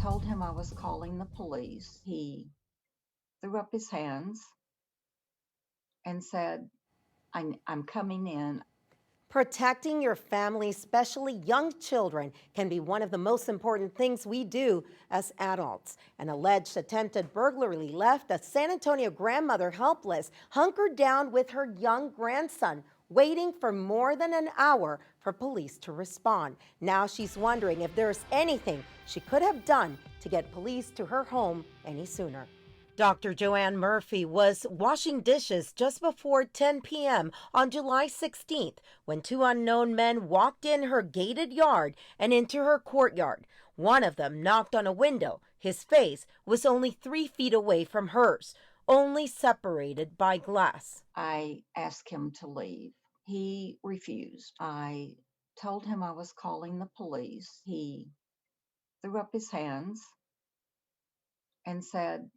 told him I was calling the police. He threw up his hands and said, I'm coming in. Protecting your family, especially young children, can be one of the most important things we do as adults. An alleged attempted burglary left a San Antonio grandmother helpless, hunkered down with her young grandson, waiting for more than an hour for police to respond. Now she's wondering if there's anything she could have done to get police to her home any sooner. Dr. Joann Murphey was washing dishes just before 10 p.m. on July 16th when two unknown men walked in her gated yard and into her courtyard. One of them knocked on a window. His face was only 3 feet away from hers, only separated by glass. I asked him to leave. He refused. I told him I was calling the police. He threw up his hands and said,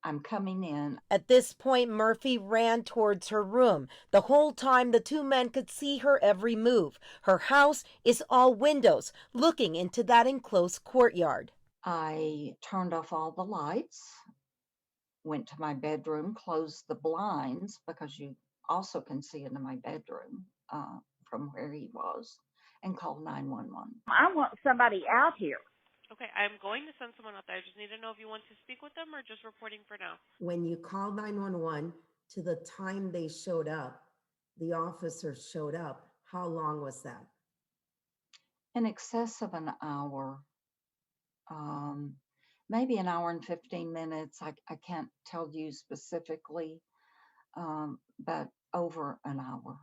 I'm coming in. At this point, Murphy ran towards her room. The whole time, the two men could see her every move. Her house is all windows, looking into that enclosed courtyard. I turned off all the lights, went to my bedroom, closed the blinds because you also can see into my bedroom from where he was, and called 911. I want somebody out here. Okay, I'm going to send someone out there. I just need to know if you want to speak with them or just reporting for now. When you called 911 to the time they showed up, the officers showed up, how long was that? In excess of an hour, maybe an hour and 15 minutes. I can't tell you specifically, but over an hour.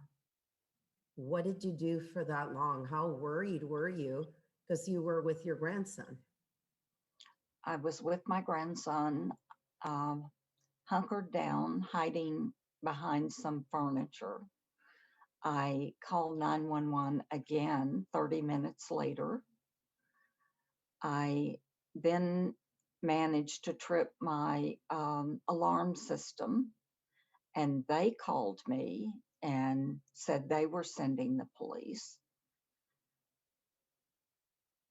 What did you do for that long? How worried were you? Because you were with your grandson. I was with my grandson, hunkered down, hiding behind some furniture. I called 911 again 30 minutes later. I then managed to trip my alarm system, and they called me and said they were sending the police.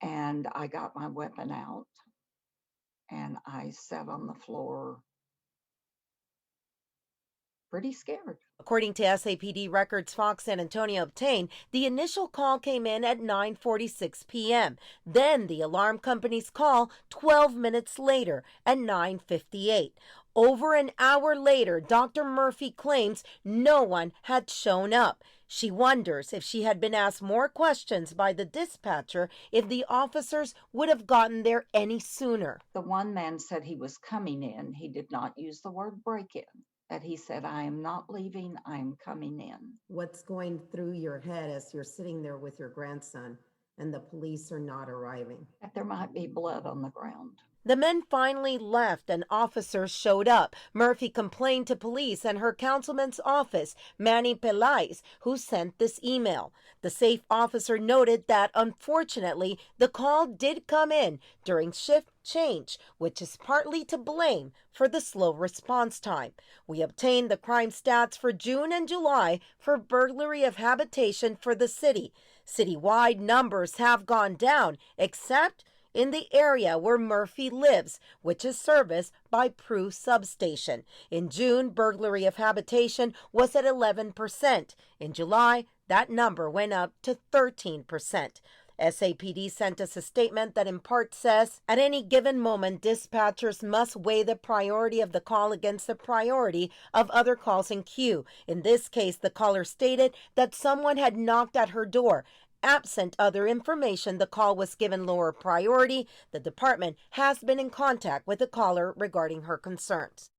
And I got my weapon out and I sat on the floor pretty scared. According to SAPD records Fox San Antonio obtained, the initial call came in at 9:46 p.m. Then the alarm company's call 12 minutes later at 9:58. Over an hour later, Dr. Murphy claims no one had shown up. She wonders if she had been asked more questions by the dispatcher if the officers would have gotten there any sooner. The one man said he was coming in. He did not use the word break in, but he said, I am not leaving, I am coming in. What's going through your head as you're sitting there with your grandson and the police are not arriving? That there might be blood on the ground. The men finally left and officers showed up. Murphy complained to police and her councilman's office, Manny Pelais, who sent this email. The safe officer noted that, unfortunately, the call did come in during shift change, which is partly to blame for the slow response time. We obtained the crime stats for June and July for burglary of habitation for the city. Citywide numbers have gone down, except in the area where Murphy lives, which is serviced by Prue Substation. In June, burglary of habitation was at 11%. In July, that number went up to 13%. SAPD sent us a statement that in part says, at any given moment, dispatchers must weigh the priority of the call against the priority of other calls in queue. In this case, the caller stated that someone had knocked at her door. Absent other information, the call was given lower priority. The department has been in contact with the caller regarding her concerns.